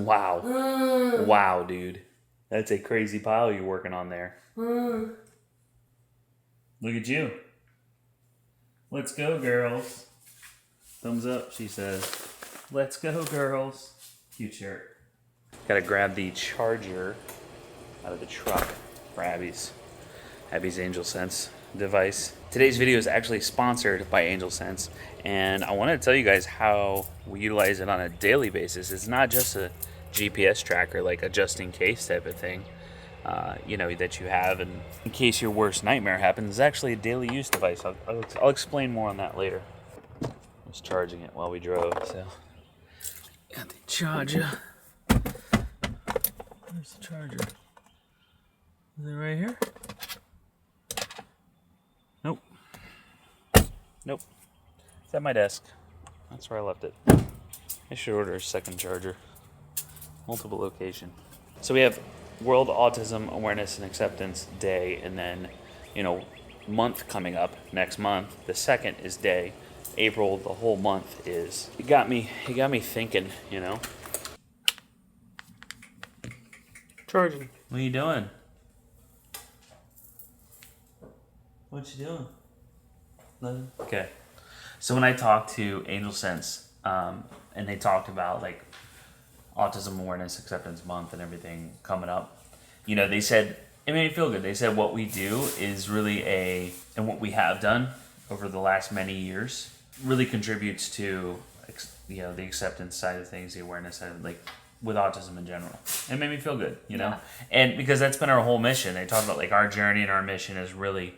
Wow. Wow, dude. That's a crazy pile you're working on there. Look at you. Let's go, girls. Thumbs up, she says. Let's go, girls. Cute shirt. Gotta grab the charger out of the truck for Abby's Angel Sense device. Today's video is actually sponsored by Angel Sense, and I wanted to tell you guys how we utilize it on a daily basis. It's not just a GPS tracker, like a just-in-case type of thing, that you have in case your worst nightmare happens. It's actually a daily use device. I'll explain more on that later. I was charging it while we drove, so. Got the charger. Where's the charger? Is it right here? Nope. Nope. It's at my desk. That's where I left it. I should order a second charger. Multiple location. So we have World Autism Awareness and Acceptance Day, and then, month coming up next month. The 2nd is day. April, the whole month is. It got me thinking, Charging. What are you doing? What you doing? Nothing. Okay. So when I talked to Angel Sense, and they talked about like Autism Awareness Acceptance Month and everything coming up, they said, it made me feel good. They said what we do is really and what we have done over the last many years really contributes to, the acceptance side of things, the awareness side of, with autism in general. It made me feel good, Yeah. And because that's been our whole mission. They talked about our journey, and our mission is really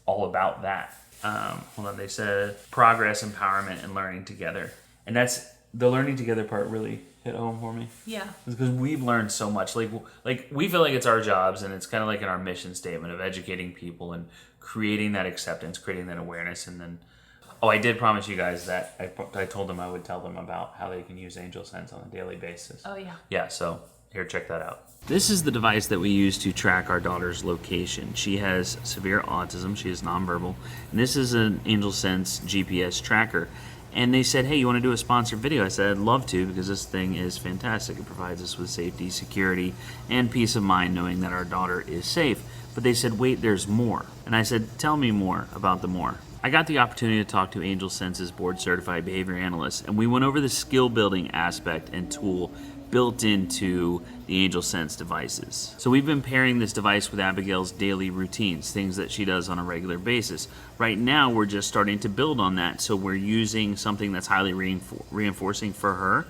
all about that. Hold on, they said progress, empowerment, and learning together. And that's the learning together part really hit home for me. Yeah. Because we've learned so much. Like we feel like it's our jobs, and it's kind of like in our mission statement of educating people and creating that acceptance, creating that awareness. And then, I did promise you guys that I told them I would tell them about how they can use Angel Sense on a daily basis. Oh, yeah. Yeah, so here, check that out. This is the device that we use to track our daughter's location. She has severe autism. She is nonverbal. And this is an Angel Sense GPS tracker. And they said, hey, you want to do a sponsored video? I said, I'd love to, because this thing is fantastic. It provides us with safety, security, and peace of mind knowing that our daughter is safe. But they said, wait, there's more. And I said, tell me more about the more. I got the opportunity to talk to Angel Sense's board-certified behavior analyst, and we went over the skill-building aspect and tool built into the Angel Sense devices. So we've been pairing this device with Abigail's daily routines, things that she does on a regular basis. Right now, we're just starting to build on that, so we're using something that's highly reinforcing for her.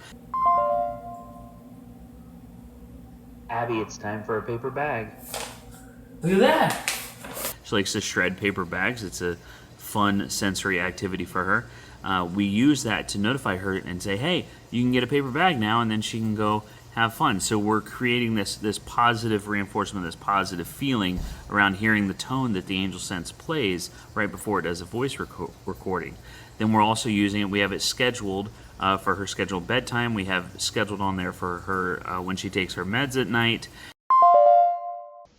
Abby, it's time for a paper bag. Look at that! She likes to shred paper bags. It's a fun sensory activity for her. We use that to notify her and say, hey, you can get a paper bag now, and then she can go have fun. So we're creating this positive reinforcement, this positive feeling around hearing the tone that the Angel Sense plays right before it does a voice recording. Then we're also using it, we have it scheduled for her scheduled bedtime. We have scheduled on there for her when she takes her meds at night.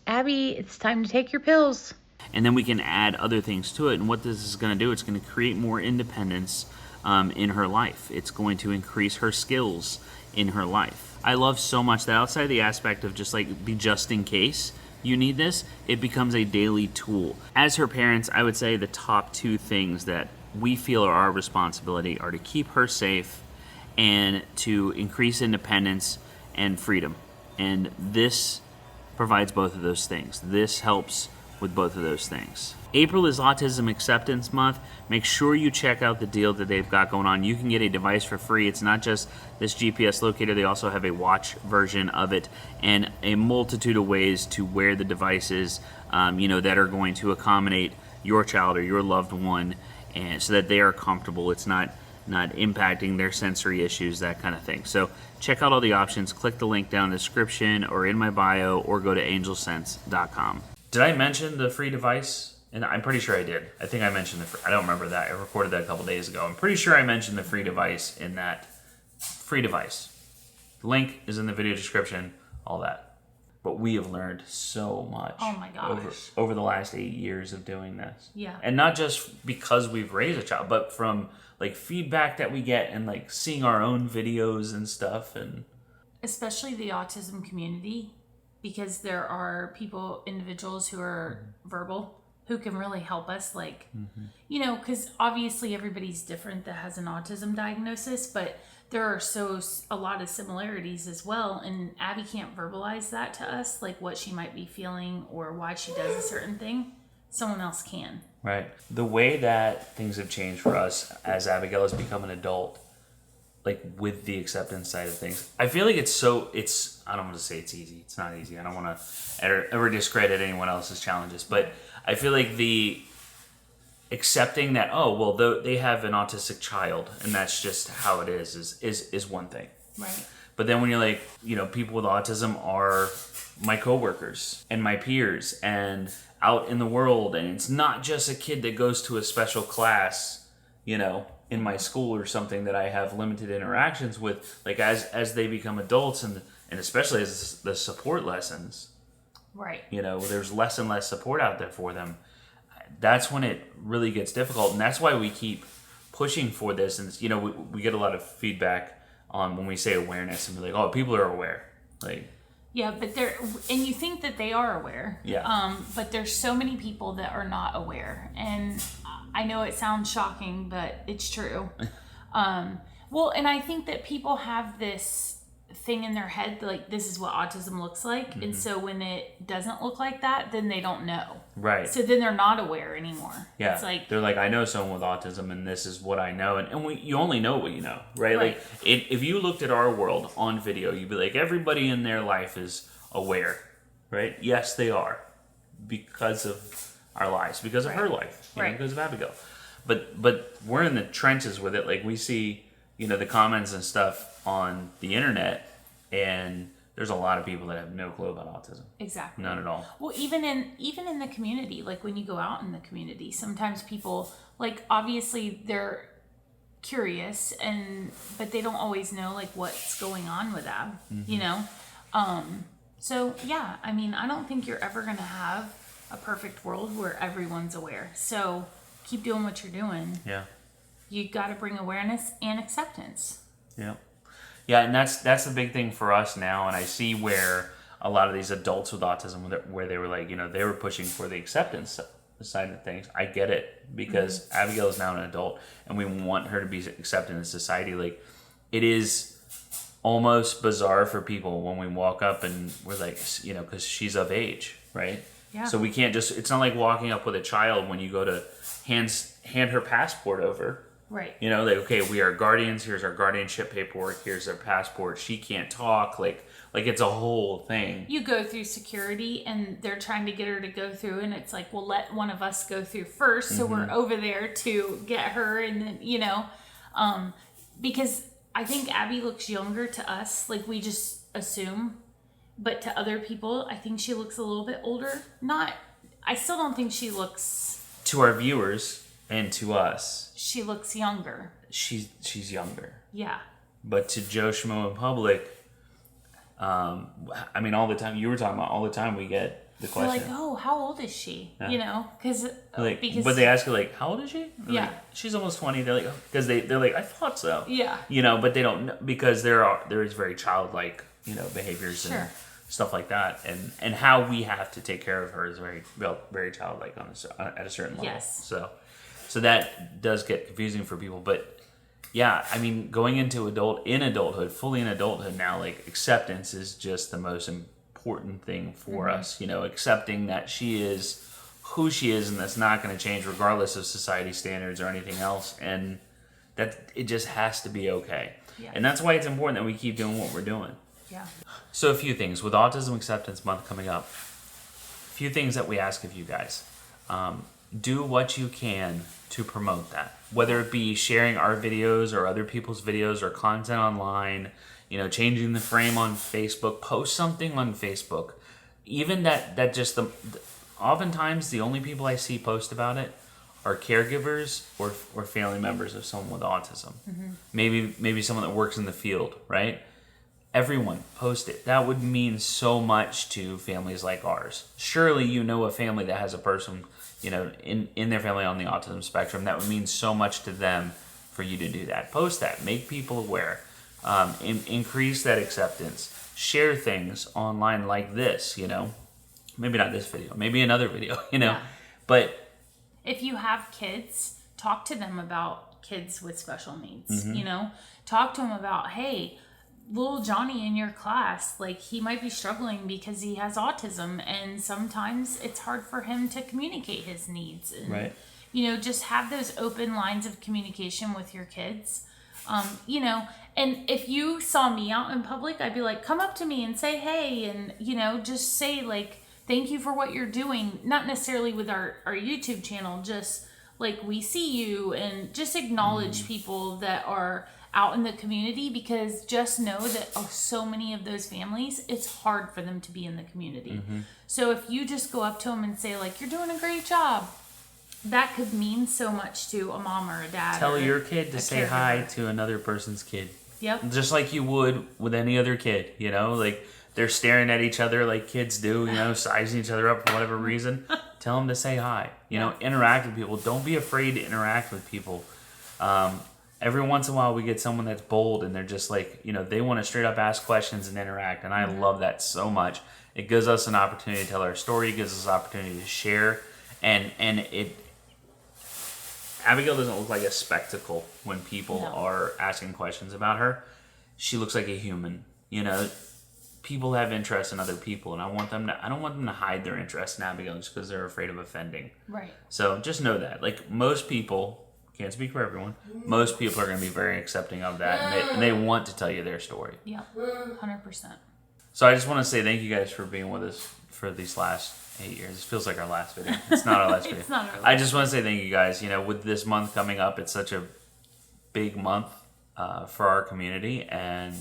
Abby, it's time to take your pills. And then we can add other things to it. And what this is going to do, it's going to create more independence in her life. It's going to increase her skills in her life. I love so much that outside of the aspect of just be just in case you need this, it becomes a daily tool. As her parents, I would say the top 2 things that we feel are our responsibility are to keep her safe and to increase independence and freedom. And this provides both of those things. This helps with both of those things. April is Autism Acceptance Month. Make sure you check out the deal that they've got going on. You can get a device for free. It's not just this GPS locator. They also have a watch version of it and a multitude of ways to wear the devices, that are going to accommodate your child or your loved one, and so that they are comfortable. It's not impacting their sensory issues, that kind of thing. So check out all the options. Click the link down in the description or in my bio, or go to angelsense.com. Did I mention the free device? And I'm pretty sure I did. I think I mentioned I don't remember that. I recorded that a couple days ago. I'm pretty sure I mentioned the free device in that free device. The link is in the video description, all that. But we have learned so much. Oh my gosh. Over the last 8 years of doing this. Yeah. And not just because we've raised a child, but from feedback that we get and seeing our own videos and stuff, and especially the autism community, because there are individuals who are verbal, who can really help us, like, because obviously everybody's different that has an autism diagnosis, but there are a lot of similarities as well, and Abby can't verbalize that to us, like what she might be feeling or why she does a certain thing. Someone else can. Right. The way that things have changed for us as Abigail has become an adult, like with the acceptance side of things, I feel like I don't want to say it's easy. It's not easy. I don't want to ever discredit anyone else's challenges, but I feel like the accepting that, they have an autistic child and that's just how it is one thing. Right. But then when you're like, people with autism are my coworkers and my peers and out in the world, and it's not just a kid that goes to a special class, in my school or something that I have limited interactions with, like as they become adults and especially as the support lessons, right? There's less and less support out there for them. That's when it really gets difficult, and that's why we keep pushing for this. And we get a lot of feedback on when we say awareness, and we're like, people are aware, like. Yeah, but and you think that they are aware. Yeah. But there's so many people that are not aware, and I know it sounds shocking, but it's true. Well, and I think that people have this thing in their head, like, this is what autism looks like, and so when it doesn't look like that, then they don't know. Right. So then they're not aware anymore. Yeah. It's like they're like, I know someone with autism, and this is what I know, and you only know what you know, right? Right. Like, if you looked at our world on video, you'd be like, everybody in their life is aware, right? Yes, they are, because of our lives, because of her life, because of Abigail. But we're in the trenches with it. Like, we see, the comments and stuff on the internet, and there's a lot of people that have no clue about autism. Exactly. None at all. Well, even in the community, like when you go out in the community, sometimes people, like, obviously they're curious, but they don't always know, like, what's going on with that, So yeah, I mean, I don't think you're ever gonna have a perfect world where everyone's aware. So keep doing what you're doing. Yeah. You got to bring awareness and acceptance. Yeah. Yeah, and that's the big thing for us now, and I see where a lot of these adults with autism, where they were like, they were pushing for the acceptance side of things. I get it, because Abigail is now an adult, and we want her to be accepted in society. Like, it is almost bizarre for people when we walk up and we're like, because she's of age, right? Yeah. So we can't it's not like walking up with a child when you go to hand her passport over. Right. Like, okay, we are guardians. Here's our guardianship paperwork. Here's their passport. She can't talk. Like it's a whole thing. You go through security, and they're trying to get her to go through, and it's like, well, let one of us go through first, so we're over there to get her, and then because I think Abby looks younger to us, like we just assume, but to other people, I think she looks a little bit older. I still don't think she looks. To our viewers. And to us, she looks younger. She's younger. Yeah. But to Joe Schmo in public, I mean, all the time, you were talking about, all the time we get the question. They're like, oh, how old is she? Yeah. Because but they ask her, like, how old is she? Yeah. Like, she's almost 20. They're like, because they're like, I thought so. Yeah. But they don't know, because there is very childlike, behaviors and stuff like that, and how we have to take care of her is very, very childlike at a certain level. Yes. So that does get confusing for people, but yeah, I mean, going into fully in adulthood now, like, acceptance is just the most important thing for us, accepting that she is who she is, and that's not going to change regardless of society standards or anything else, and that it just has to be okay. Yeah. And that's why it's important that we keep doing what we're doing. Yeah. So a few things with Autism Acceptance Month coming up, a few things that we ask of you guys. Do what you can to promote that, whether it be sharing our videos or other people's videos or content online, changing the frame on Facebook, post something on Facebook. Even that just oftentimes the only people I see post about it are caregivers or family members of someone with autism. Maybe someone that works in the field, right? Everyone post it. That would mean so much to families like ours. Surely a family that has a person in their family on the autism spectrum. That would mean so much to them for you to do that. Post that. Make people aware. Increase that acceptance. Share things online like this, maybe not this video, maybe another video, Yeah. but if you have kids, talk to them about kids with special needs. Mm-hmm. Talk to them about, hey, little Johnny in your class, like, he might be struggling because he has autism, and sometimes it's hard for him to communicate his needs. And, right. Just have those open lines of communication with your kids. And if you saw me out in public, I'd be like, come up to me and say, hey, and, just say, like, thank you for what you're doing. Not necessarily with our YouTube channel, just like, we see you, and just acknowledge people that are out in the community, because just know that so many of those families, it's hard for them to be in the community. So if you just go up to them and say, like, you're doing a great job, that could mean so much to a mom or a dad. Tell your kid to say hi to another person's kid. Yep. Just like you would with any other kid, like they're staring at each other like kids do, sizing each other up for whatever reason. Tell them to say hi. Interact with people. Don't be afraid to interact with people. Every once in a while we get someone that's bold and they're just like, they want to straight up ask questions and interact. And I love that so much. It gives us an opportunity to tell our story. It gives us an opportunity to share. And Abigail doesn't look like a spectacle when people are asking questions about her. She looks like a human. People have interest in other people, and I don't want them to hide their interest in Abigail just because they're afraid of offending. Right. So just know that. Like, most people, can't speak for everyone, most people are going to be very accepting of that, and they want to tell you their story. Yeah, 100%. So I just want to say thank you guys for being with us for these last 8 years. It feels like our last video. It's not our last video. It's not our last. I just want to say thank you guys. With this month coming up, it's such a big month for our community, and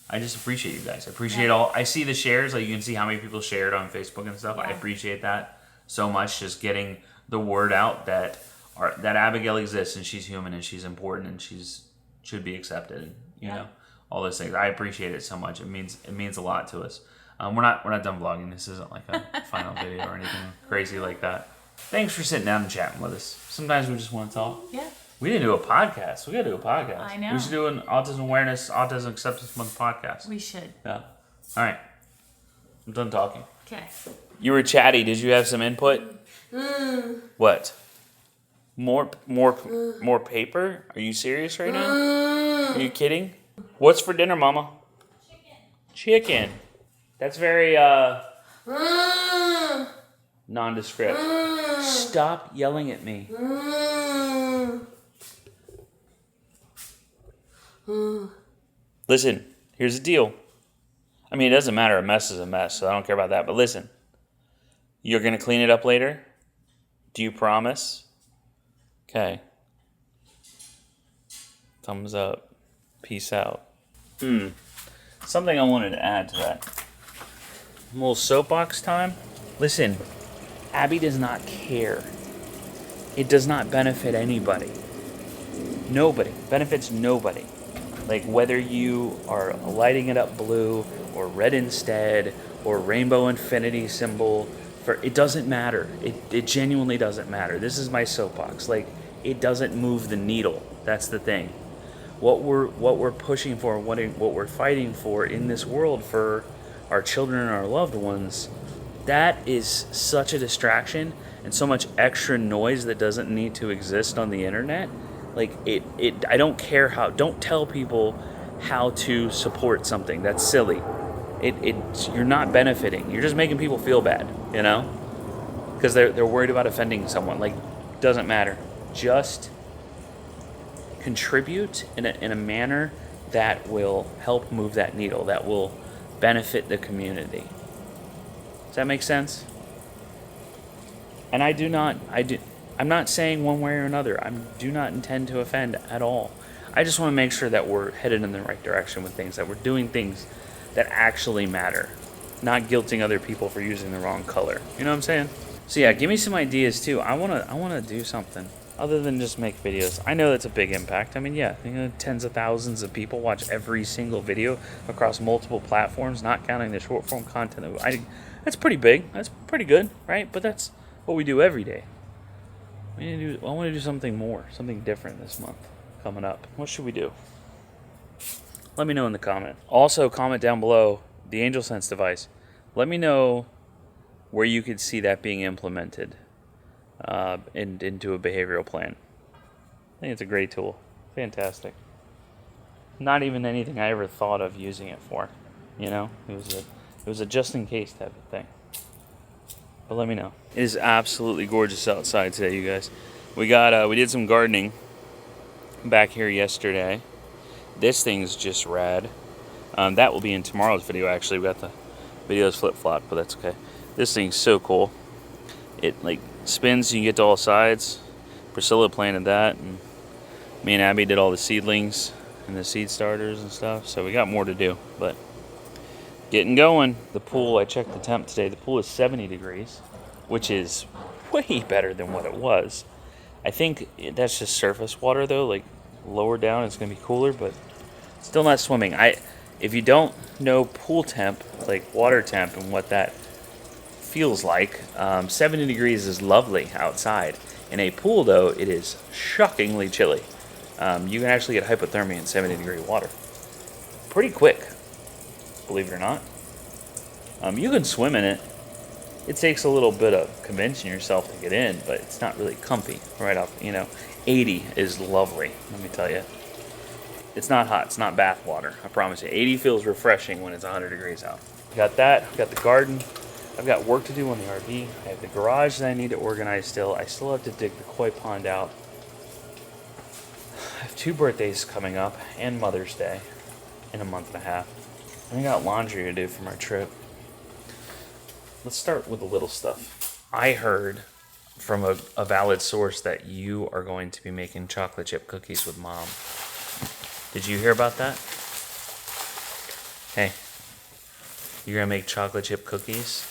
I just appreciate you guys. I appreciate all. I see the shares. Like, you can see how many people shared on Facebook and stuff. Yeah. I appreciate that so much. Just getting the word out that Abigail exists, and she's human, and she's important, and should be accepted. And, all those things. I appreciate it so much. It means a lot to us. We're not done vlogging. This isn't like a final video or anything crazy like that. Thanks for sitting down and chatting with us. Sometimes we just want to talk. Yeah. We didn't do a podcast. We got to do a podcast. I know. We should do an Autism Awareness, Autism Acceptance Month podcast. We should. Yeah. All right. I'm done talking. Okay. You were chatty. Did you have some input? What? More paper? Are you serious right now? Are you kidding? What's for dinner, Mama? Chicken. That's very nondescript. Stop yelling at me. Listen, here's the deal. I mean, it doesn't matter. A mess is a mess, so I don't care about that. But listen, you're going to clean it up later? Do you promise? Okay. Thumbs up. Peace out. Something I wanted to add to that. A little soapbox time. Listen, Abby does not care. It does not benefit anybody. Nobody. Benefits nobody. Like, whether you are lighting it up blue or red instead or rainbow infinity symbol, it doesn't matter. It genuinely doesn't matter. This is my soapbox. Like, it doesn't move the needle. That's the thing. What we're pushing for, what we're fighting for in this world for our children and our loved ones, that is such a distraction and so much extra noise that doesn't need to exist on the internet. Like, I don't care how. Don't tell people how to support something. That's silly. You're not benefiting. You're just making people feel bad. Because they're worried about offending someone. Like, doesn't matter. Just contribute in a manner that will help move that needle. That will benefit the community. Does that make sense? And I'm not saying one way or another. I do not intend to offend at all. I just want to make sure that we're headed in the right direction with things, that we're doing things that actually matter, not guilting other people for using the wrong color. You know what I'm saying? So yeah, give me some ideas too. I want to do something other than just make videos. I know that's a big impact. I mean, yeah, tens of thousands of people watch every single video across multiple platforms, not counting the short form content. That's pretty big. That's pretty good, right? But that's what we do every day. I want to do something more, something different this month coming up. What should we do? Let me know in the comment. Also, comment down below the Angel Sense device. Let me know where you could see that being implemented into a behavioral plan. I think it's a great tool. Fantastic. Not even anything I ever thought of using it for. You know, it was a just in case type of thing. But let me know. It is absolutely gorgeous outside today, you guys. We did some gardening back here yesterday. This thing's just rad. That will be in tomorrow's video. Actually, we got the videos flip-flopped, but that's okay. This thing's so cool. It like spins, you can get to all sides. Priscilla planted that, and me and Abby did all the seedlings and the seed starters and stuff. So we got more to do, but getting going. The pool, I checked the temp today. The pool is 70 degrees, which is way better than what it was. I think that's just surface water though. Like lower down, it's gonna be cooler, but still not swimming. If you don't know pool temp, like water temp, and what that feels like, 70 degrees is lovely outside. In a pool, though, it is shockingly chilly. You can actually get hypothermia in 70-degree water pretty quick, believe it or not. You can swim in it. It takes a little bit of convincing yourself to get in, but it's not really comfy right off. 80 is lovely, let me tell you. It's not hot. It's not bath water. I promise you. 80 feels refreshing when it's 100 degrees out. Got that. Got the garden. I've got work to do on the RV. I have the garage that I need to organize still. I still have to dig the koi pond out. I have 2 birthdays coming up and Mother's Day in a month and a half. And I got laundry to do from our trip. Let's start with the little stuff. I heard from a valid source that you are going to be making chocolate chip cookies with Mom. Did you hear about that? Hey, you're gonna make chocolate chip cookies?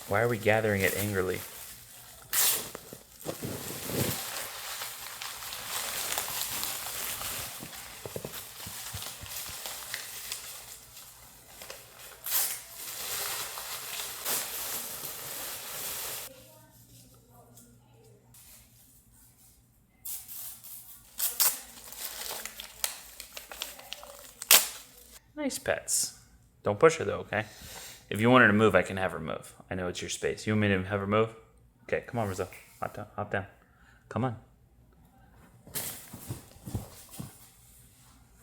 Why are we gathering it angrily? Nice pets. Don't push her though, okay? If you want her to move, I can have her move. I know it's your space. You want me to have her move? Okay, come on, Rizzo. Hop down. Come on.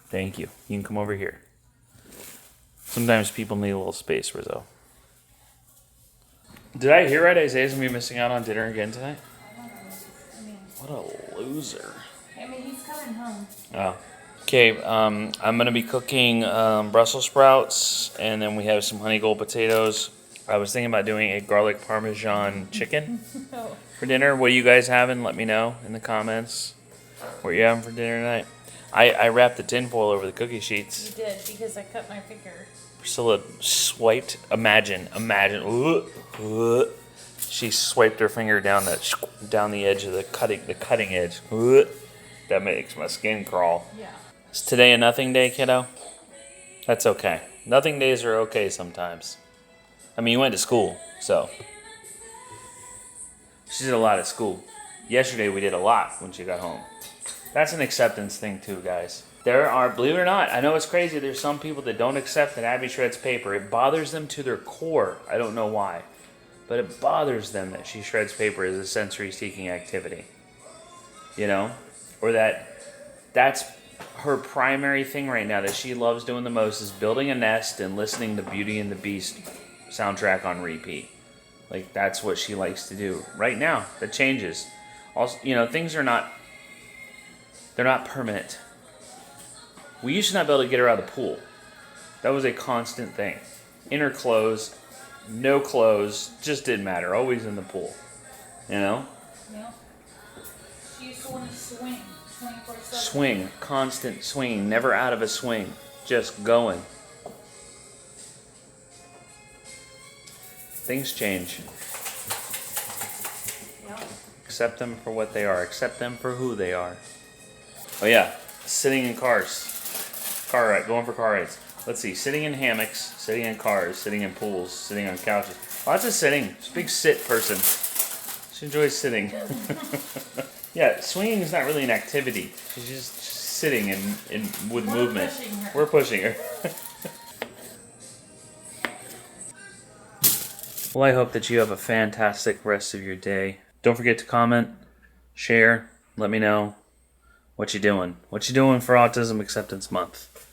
Thank you. You can come over here. Sometimes people need a little space, Rizzo. Did I hear right? Isaiah's gonna be missing out on dinner again tonight? What a loser. I mean, he's coming home. Oh. Okay, I'm going to be cooking Brussels sprouts, and then we have some honey gold potatoes. I was thinking about doing a garlic parmesan chicken for dinner. What are you guys having? Let me know in the comments what you're having for dinner tonight. I wrapped the tinfoil over the cookie sheets. You did, because I cut my finger. Priscilla swiped, imagine, she swiped her finger down the edge of the cutting edge. That makes my skin crawl. Yeah. Is today a nothing day, kiddo? That's okay. Nothing days are okay sometimes. I mean, you went to school, so. She did a lot at school. Yesterday we did a lot when she got home. That's an acceptance thing too, guys. There are, believe it or not, I know it's crazy, there's some people that don't accept that Abby shreds paper. It bothers them to their core. I don't know why. But it bothers them that she shreds paper as a sensory-seeking activity. You know? Or that's her primary thing right now that she loves doing the most is building a nest and listening to Beauty and the Beast soundtrack on repeat. Like, that's what she likes to do right now. That changes. Also, things are not, they're not permanent. We used to not be able to get her out of the pool. That was a constant thing. In her clothes, no clothes, just didn't matter. Always in the pool. Yeah. She used to want to swing 24/7. Swing, constant swinging, never out of a swing, just going. Things change. Yep. Accept them for what they are. Accept them for who they are. Oh yeah, sitting in cars. Car ride, going for car rides. Let's see, sitting in hammocks, sitting in cars, sitting in pools, sitting on couches. Lots of sitting. She's a big sit person. She enjoys sitting. Yeah, swinging is not really an activity. She's just sitting and with We're movement. pushing her. We're pushing her. Well, I hope that you have a fantastic rest of your day. Don't forget to comment, share, let me know what you doing. What you doing for Autism Acceptance Month.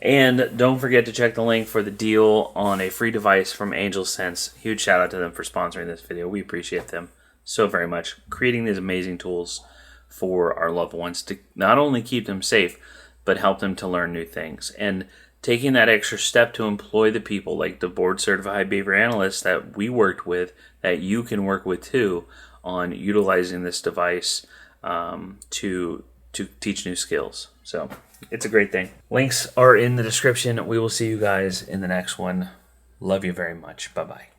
And don't forget to check the link for the deal on a free device from Angel Sense. Huge shout out to them for sponsoring this video. We appreciate them so very much. Creating these amazing tools for our loved ones to not only keep them safe, but help them to learn new things. And taking that extra step to employ the people like the board certified behavior analysts that we worked with, that you can work with too, on utilizing this device to teach new skills. So it's a great thing. Links are in the description. We will see you guys in the next one. Love you very much. Bye-bye.